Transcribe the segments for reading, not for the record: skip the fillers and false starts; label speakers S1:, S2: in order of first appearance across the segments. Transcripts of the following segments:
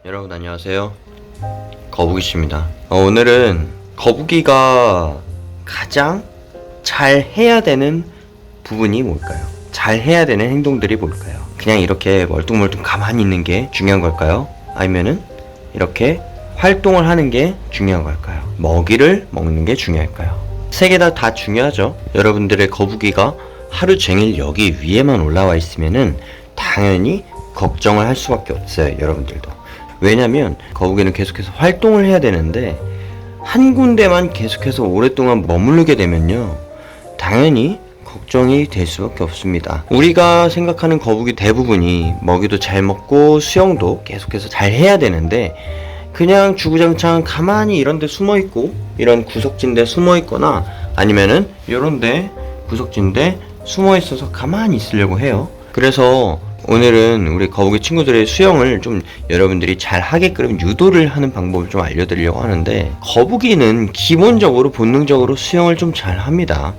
S1: 여러분 안녕하세요. 거북이씨입니다. 오늘은 거북이가 가장 잘 해야 되는 부분이 뭘까요? 잘 해야 되는 행동들이 뭘까요? 그냥 이렇게 멀뚱멀뚱 가만히 있는 게 중요한 걸까요? 아니면은 이렇게 활동을 하는 게 중요한 걸까요? 먹이를 먹는 게 중요할까요? 세 개 다 중요하죠. 여러분들의 거북이가 하루 종일 여기 위에만 올라와 있으면은 당연히 걱정을 할 수밖에 없어요. 여러분들도. 왜냐면 거북이는 계속해서 활동을 해야 되는데 한 군데만 계속해서 오랫동안 머무르게 되면요, 당연히 걱정이 될 수밖에 없습니다. 우리가 생각하는 거북이 대부분이 먹이도 잘 먹고 수영도 계속해서 잘 해야 되는데 그냥 주구장창 가만히 이런데 숨어있고 이런 구석진데 숨어있거나 아니면은 요런데 구석진데 숨어있어서 가만히 있으려고 해요. 그래서 오늘은 우리 거북이 친구들의 수영을 좀 여러분들이 잘 하게끔 유도를 하는 방법을 좀 알려드리려고 하는데, 거북이는 기본적으로 본능적으로 수영을 좀 잘 합니다.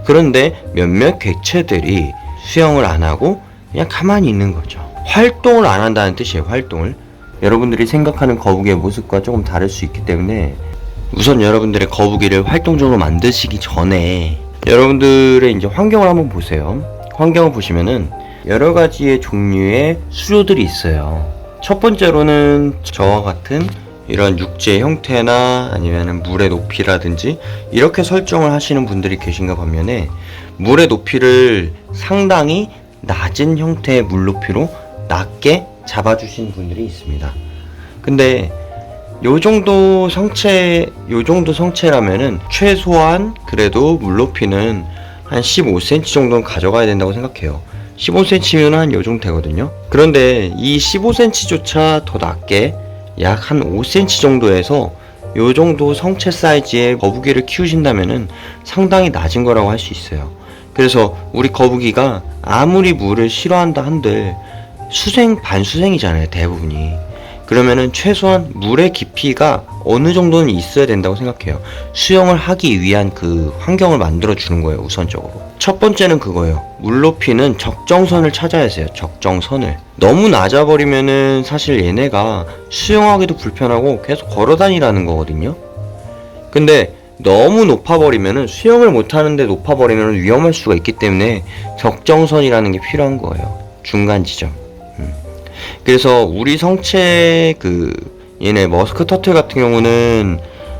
S1: 그런데 몇몇 객체들이 수영을 안 하고 그냥 가만히 있는 거죠. 활동을 안 한다는 뜻이에요. 활동을. 여러분들이 생각하는 거북이의 모습과 조금 다를 수 있기 때문에 우선 여러분들의 거북이를 활동적으로 만드시기 전에 여러분들의 이제 환경을 한번 보세요. 환경을 보시면은 여러 가지의 종류의 수조들이 있어요. 첫 번째로는 저와 같은 이런 육지의 형태나 아니면 물의 높이라든지 이렇게 설정을 하시는 분들이 계신가 반면에 물의 높이를 상당히 낮은 형태의 물 높이로 낮게 잡아주시는 분들이 있습니다. 근데 요 정도 성체라면은 최소한 그래도 물 높이는 한 15cm 정도는 가져가야 된다고 생각해요. 15cm면 한 요 정도 되거든요. 그런데 이 15cm조차 더 낮게 약 한 5cm 정도에서 요 정도 성체 사이즈의 거북이를 키우신다면은 상당히 낮은 거라고 할 수 있어요. 그래서 우리 거북이가 아무리 물을 싫어한다 한들 수생, 반수생이잖아요, 대부분이. 그러면은 최소한 물의 깊이가 어느 정도는 있어야 된다고 생각해요. 수영을 하기 위한 그 환경을 만들어 주는 거예요, 우선적으로. 첫 번째는 그거예요. 물 높이는 적정선을 찾아야 해요. 적정선을. 너무 낮아버리면은 사실 얘네가 수영하기도 불편하고 계속 걸어 다니라는 거거든요. 근데 너무 높아버리면은 수영을 못하는데 높아버리면 위험할 수가 있기 때문에 적정선이라는 게 필요한 거예요. 중간 지점. 그래서 우리 성체 얘네 머스크 터틀 같은 경우는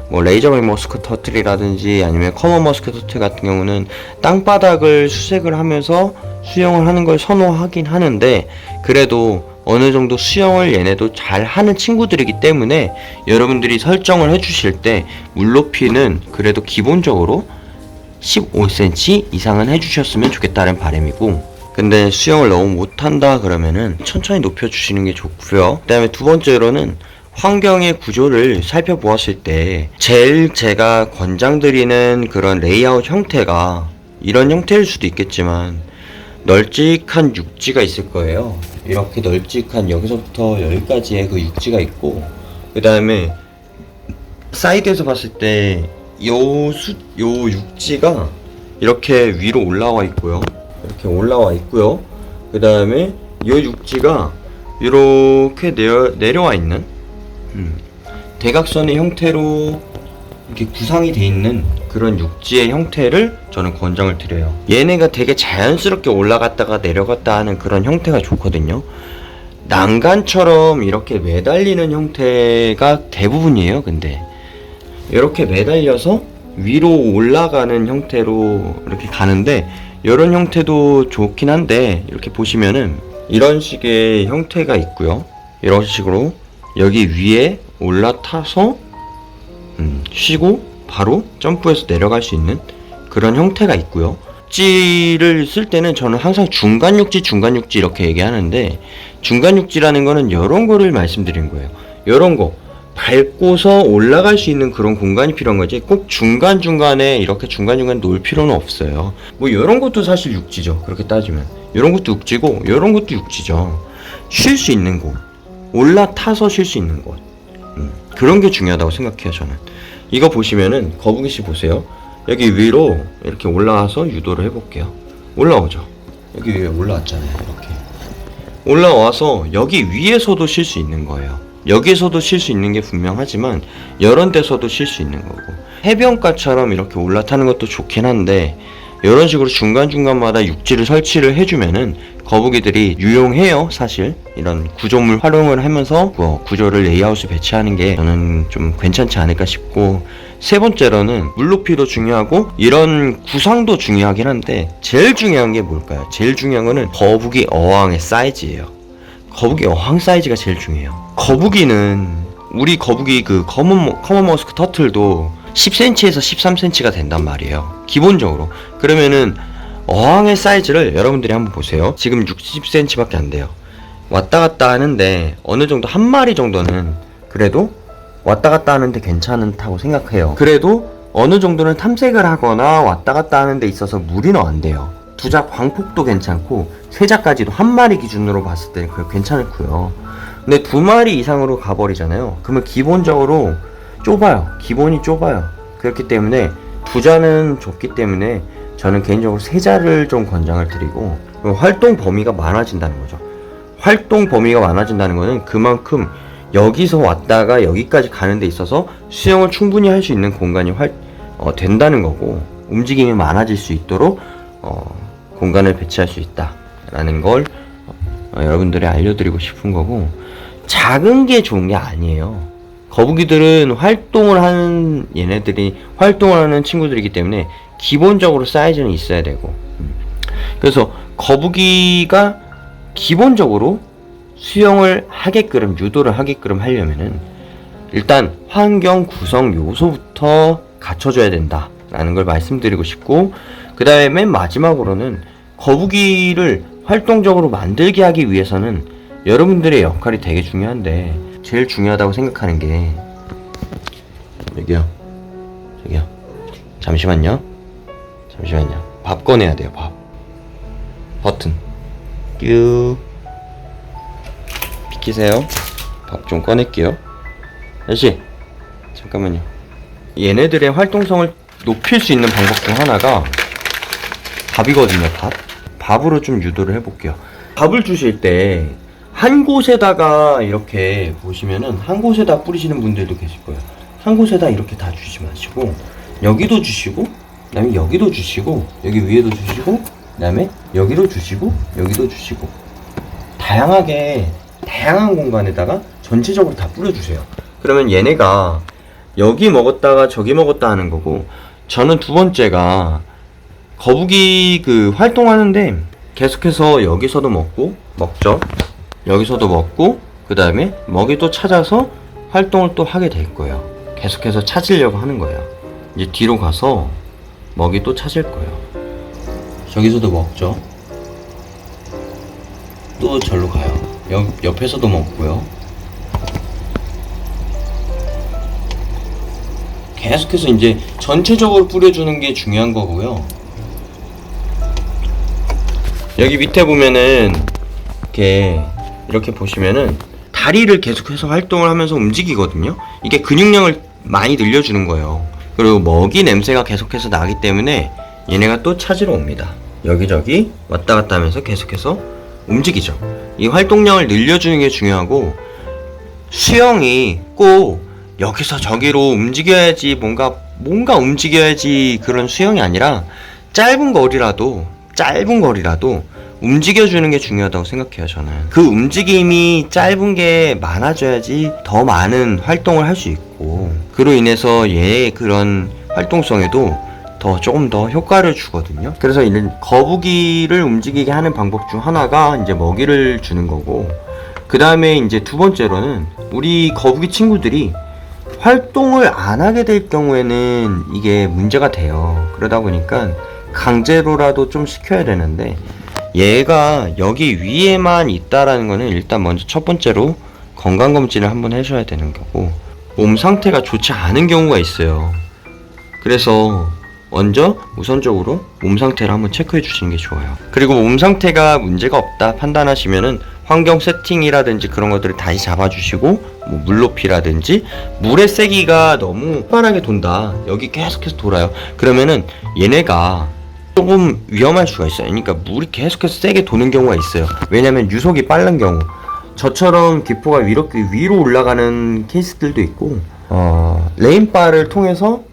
S1: 뭐 레이저백 머스크 터틀이라든지 아니면 커먼 머스크 터틀 같은 경우는 땅바닥을 수색을 하면서 수영을 하는 걸 선호하긴 하는데, 그래도 어느 정도 수영을 얘네도 잘 하는 친구들이기 때문에 여러분들이 설정을 해주실 때 물높이는 그래도 기본적으로 15cm 이상은 해주셨으면 좋겠다는 바람이고, 근데 수영을 너무 못한다 그러면은 천천히 높여주시는 게 좋고요. 그 다음에 두 번째로는 환경의 구조를 살펴보았을 때 제일 제가 권장드리는 그런 레이아웃 형태가 이런 형태일 수도 있겠지만 널찍한 육지가 있을 거예요. 이렇게 널찍한 여기서부터 여기까지의 그 육지가 있고, 그 다음에 사이드에서 봤을 때 요 육지가 이렇게 위로 올라와 있고요. 이렇게 올라와 있고요. 그 다음에 이 육지가 이렇게 내려와 있는 대각선의 형태로 이렇게 구상이 돼 있는 그런 육지의 형태를 저는 권장을 드려요. 얘네가 되게 자연스럽게 올라갔다가 내려갔다 하는 그런 형태가 좋거든요. 난간처럼 이렇게 매달리는 형태가 대부분이에요. 근데 이렇게 매달려서 위로 올라가는 형태로 이렇게 가는데, 이런 형태도 좋긴 한데 이렇게 보시면은 이런 식의 형태가 있고요. 이런 식으로 여기 위에 올라타서 쉬고 바로 점프해서 내려갈 수 있는 그런 형태가 있고요. 육지를 쓸 때는 저는 항상 중간 육지 이렇게 얘기하는데, 중간 육지라는 거는 이런 거를 말씀드린 거예요. 이런 거 밟고서 올라갈 수 있는 그런 공간이 필요한 거지, 꼭 중간중간에 이렇게 중간중간 놓을 필요는 없어요. 뭐 이런 것도 사실 육지죠. 그렇게 따지면 이런 것도 육지고 이런 것도 육지죠. 쉴 수 있는 곳, 올라타서 쉴 수 있는 곳, 그런 게 중요하다고 생각해요. 저는 이거 보시면은 거북이씨 보세요. 여기 위로 이렇게 올라와서 유도를 해볼게요. 올라오죠. 여기 위에 올라왔잖아요. 이렇게 올라와서 여기 위에서도 쉴 수 있는 거예요. 여기서도 쉴 수 있는 게 분명하지만 이런 데서도 쉴 수 있는 거고, 해변가처럼 이렇게 올라타는 것도 좋긴 한데 이런 식으로 중간중간마다 육지를 설치를 해주면은 거북이들이 유용해요. 사실 이런 구조물 활용을 하면서 구조를 레이아웃을 배치하는 게 저는 좀 괜찮지 않을까 싶고, 세 번째로는 물높이도 중요하고 이런 구상도 중요하긴 한데 제일 중요한 게 뭘까요? 제일 중요한 거는 거북이 어항의 사이즈예요. 거북이 어항 사이즈가 제일 중요해요. 거북이는 우리 거북이 그 커먼 머스크 터틀도 10cm에서 13cm가 된단 말이에요, 기본적으로. 그러면은 어항의 사이즈를 여러분들이 한번 보세요. 지금 60cm밖에 안 돼요. 왔다 갔다 하는데 어느 정도 한 마리 정도는 그래도 왔다 갔다 하는데 괜찮다고 생각해요. 그래도 어느 정도는 탐색을 하거나 왔다 갔다 하는 데 있어서 무리는 안 돼요. 두작 광폭도 괜찮고 세작까지도 한 마리 기준으로 봤을 때는 그게 괜찮고요. 근데 두 마리 이상으로 가버리잖아요. 그러면 기본적으로 좁아요. 기본이 좁아요. 그렇기 때문에 두자는 좁기 때문에 저는 개인적으로 세자를 좀 권장을 드리고, 활동 범위가 많아진다는 거죠. 활동 범위가 많아진다는 거는 그만큼 여기서 왔다가 여기까지 가는 데 있어서 수영을 충분히 할 수 있는 공간이 된다는 거고, 움직임이 많아질 수 있도록 공간을 배치할 수 있다라는 걸 여러분들이 알려드리고 싶은 거고, 작은 게 좋은 게 아니에요. 거북이들은 활동을 하는 친구들이기 때문에 기본적으로 사이즈는 있어야 되고, 그래서 거북이가 기본적으로 수영을 하게끔, 유도를 하게끔 하려면은 일단 환경 구성 요소부터 갖춰줘야 된다라는 걸 말씀드리고 싶고, 그 다음에 맨 마지막으로는 거북이를 활동적으로 만들게 하기 위해서는 여러분들의 역할이 되게 중요한데, 제일 중요하다고 생각하는 게 저기요 잠시만요. 밥 꺼내야 돼요. 밥 버튼 큐 비키세요. 밥 좀 꺼낼게요. 아저씨 잠깐만요. 얘네들의 활동성을 높일 수 있는 방법 중 하나가 밥이거든요. 밥으로 좀 유도를 해볼게요. 밥을 주실 때 한 곳에다가 이렇게 보시면은 한 곳에다 뿌리시는 분들도 계실 거예요. 한 곳에다 이렇게 다 주시지 마시고 여기도 주시고, 그 다음에 여기도 주시고, 여기 위에도 주시고, 그 다음에 여기도 주시고, 여기도 주시고, 다양한 공간에다가 전체적으로 다 뿌려주세요. 그러면 얘네가 여기 먹었다가 저기 먹었다 하는 거고, 저는 두 번째가 거북이 그 활동하는데 계속해서 여기서도 먹죠. 여기서도 먹고, 그 다음에 먹이 또 찾아서 활동을 또 하게 될 거예요. 계속해서 찾으려고 하는 거예요. 이제 뒤로 가서 먹이 또 찾을 거예요. 저기서도 먹죠. 또 절로 가요. 옆에서도 먹고요. 계속해서 이제 전체적으로 뿌려주는 게 중요한 거고요. 여기 밑에 보면은 이렇게 보시면은 다리를 계속해서 활동을 하면서 움직이거든요. 이게 근육량을 많이 늘려주는 거예요. 그리고 먹이 냄새가 계속해서 나기 때문에 얘네가 또 찾으러 옵니다. 여기저기 왔다 갔다 하면서 계속해서 움직이죠. 이 활동량을 늘려주는 게 중요하고, 수영이 꼭 여기서 저기로 움직여야지 뭔가 움직여야지 그런 수영이 아니라 짧은 거리라도 움직여주는 게 중요하다고 생각해요. 저는 그 움직임이 짧은 게 많아져야지 더 많은 활동을 할 수 있고, 그로 인해서 얘의 그런 활동성에도 조금 더 효과를 주거든요. 그래서 이런 거북이를 움직이게 하는 방법 중 하나가 이제 먹이를 주는 거고, 그 다음에 이제 두 번째로는 우리 거북이 친구들이 활동을 안 하게 될 경우에는 이게 문제가 돼요. 그러다 보니까 강제로라도 좀 시켜야 되는데, 얘가 여기 위에만 있다라는 거는 일단 먼저 첫 번째로 건강검진을 한번 해줘야 되는 거고, 몸 상태가 좋지 않은 경우가 있어요. 그래서 먼저 우선적으로 몸 상태를 한번 체크해 주시는 게 좋아요. 그리고 몸 상태가 문제가 없다 판단하시면은 환경 세팅이라든지 그런 것들을 다시 잡아주시고, 뭐 물높이라든지 물의 세기가 너무 빠르게 돈다, 여기 계속해서 돌아요, 그러면은 얘네가 조금 위험할 수가 있어요. 그러니까 물이 계속해서 세게 도는 경우가 있어요. 왜냐면 유속이 빠른 경우, 저처럼 기포가 이렇게 위로 올라가는 케이스들도 있고, 레인바를 통해서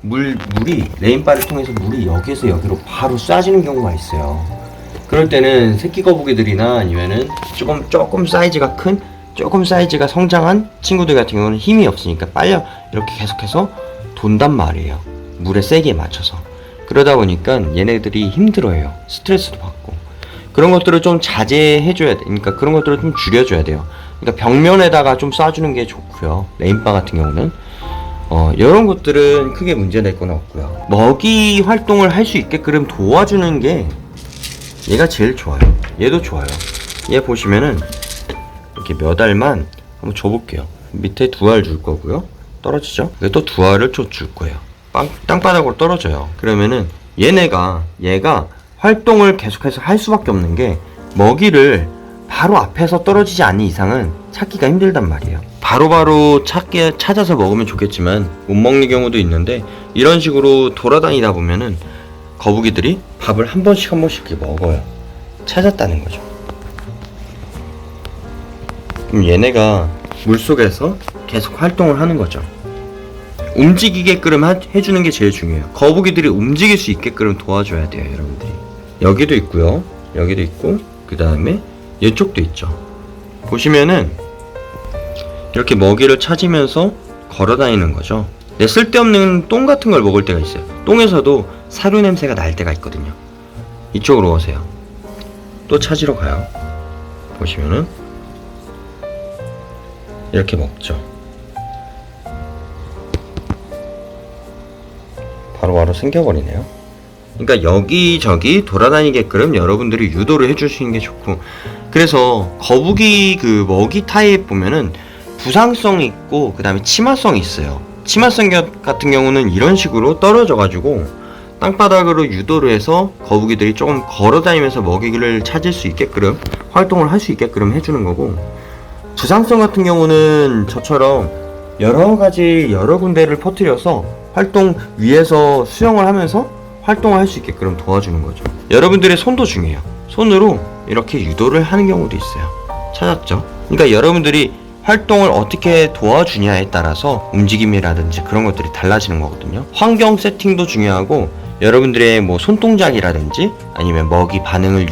S1: 레인바를 통해서 물이 여기에서 여기로 바로 쏴지는 경우가 있어요. 그럴 때는 새끼 거북이들이나 아니면은 조금 사이즈가 큰, 조금 사이즈가 성장한 친구들 같은 경우는 힘이 없으니까 빨려 이렇게 계속해서 돈단 말이에요. 물에 세게 맞춰서. 그러다 보니까 얘네들이 힘들어해요. 스트레스도 받고. 그런 것들을 좀 자제해줘야 돼. 그러니까 그런 것들을 좀 줄여줘야 돼요. 그러니까 벽면에다가 좀 쏴주는 게 좋고요. 레인바 같은 경우는. 이런 것들은 크게 문제될 건 없고요. 먹이 활동을 할 수 있게끔 도와주는 게 얘가 제일 좋아요. 얘도 좋아요. 얘 보시면은 이렇게 몇 알만 한번 줘볼게요. 밑에 2알 줄 거고요. 떨어지죠? 또 2알을 줄 거예요. 땅바닥으로 떨어져요. 그러면은 얘가 활동을 계속해서 할 수밖에 없는 게 먹이를 바로 앞에서 떨어지지 않는 이상은 찾기가 힘들단 말이에요. 바로바로 찾아서 먹으면 좋겠지만 못 먹는 경우도 있는데, 이런 식으로 돌아다니다 보면은 거북이들이 밥을 한 번씩 이렇게 먹어요. 찾았다는 거죠. 그럼 얘네가 물속에서 계속 활동을 하는 거죠. 움직이게끔 해주는 게 제일 중요해요. 거북이들이 움직일 수 있게끔 도와줘야 돼요, 여러분들이. 여기도 있고요. 여기도 있고, 그 다음에 이쪽도 있죠. 보시면은 이렇게 먹이를 찾으면서 걸어 다니는 거죠. 쓸데없는 똥 같은 걸 먹을 때가 있어요. 똥에서도 사료 냄새가 날 때가 있거든요. 이쪽으로 오세요. 또 찾으러 가요. 보시면은 이렇게 먹죠. 바로바로 생겨버리네요. 그러니까 여기저기 돌아다니게끔 여러분들이 유도를 해주시는 게 좋고, 그래서 거북이 그 먹이 타입 보면은 부상성이 있고 그 다음에 치마성이 있어요. 치마성 같은 경우는 이런 식으로 떨어져가지고 땅바닥으로 유도를 해서 거북이들이 조금 걸어다니면서 먹이를 찾을 수 있게끔 활동을 할 수 있게끔 해주는 거고, 부상성 같은 경우는 저처럼 여러 군데를 퍼뜨려서 활동 위에서 수영을 하면서 활동을 할 수 있게끔 도와주는 거죠. 여러분들의 손도 중요해요. 손으로 이렇게 유도를 하는 경우도 있어요. 찾았죠? 그러니까 여러분들이 활동을 어떻게 도와주냐에 따라서 움직임이라든지 그런 것들이 달라지는 거거든요. 환경 세팅도 중요하고, 여러분들의 뭐 손동작이라든지 아니면 먹이 반응을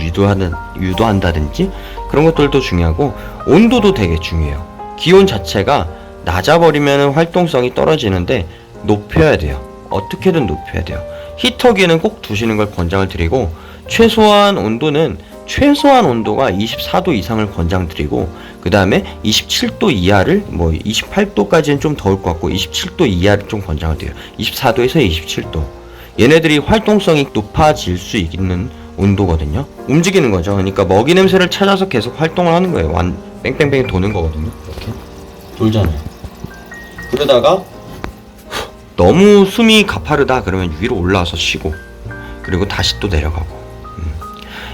S1: 유도한다든지 그런 것들도 중요하고, 온도도 되게 중요해요. 기온 자체가 낮아버리면 활동성이 떨어지는데 높여야 돼요. 어떻게든 높여야 돼요. 히터기는 꼭 두시는 걸 권장을 드리고, 최소한 온도가 24도 이상을 권장드리고, 그 다음에 27도 이하를, 28도까지는 좀 더울 것 같고 27도 이하를 좀 권장을 드려요. 24도에서 27도. 얘네들이 활동성이 높아질 수 있는 온도거든요. 움직이는 거죠. 그러니까 먹이 냄새를 찾아서 계속 활동을 하는 거예요. 뺑뺑뺑 도는 거거든요. 이렇게 돌잖아요. 그러다가 너무 숨이 가파르다 그러면 위로 올라와서 쉬고, 그리고 다시 또 내려가고.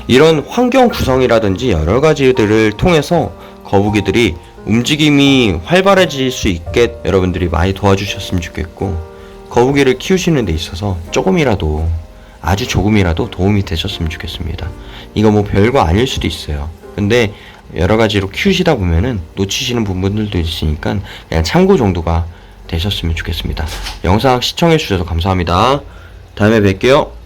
S1: 이런 환경 구성이라든지 여러 가지들을 통해서 거북이들이 움직임이 활발해질 수 있게 여러분들이 많이 도와주셨으면 좋겠고, 거북이를 키우시는 데 있어서 아주 조금이라도 도움이 되셨으면 좋겠습니다. 이거 뭐 별거 아닐 수도 있어요. 근데 여러 가지로 키우시다 보면은 놓치시는 부분들도 있으니까 그냥 참고 정도가 되셨으면 좋겠습니다. 영상 시청해 주셔서 감사합니다. 다음에 뵐게요.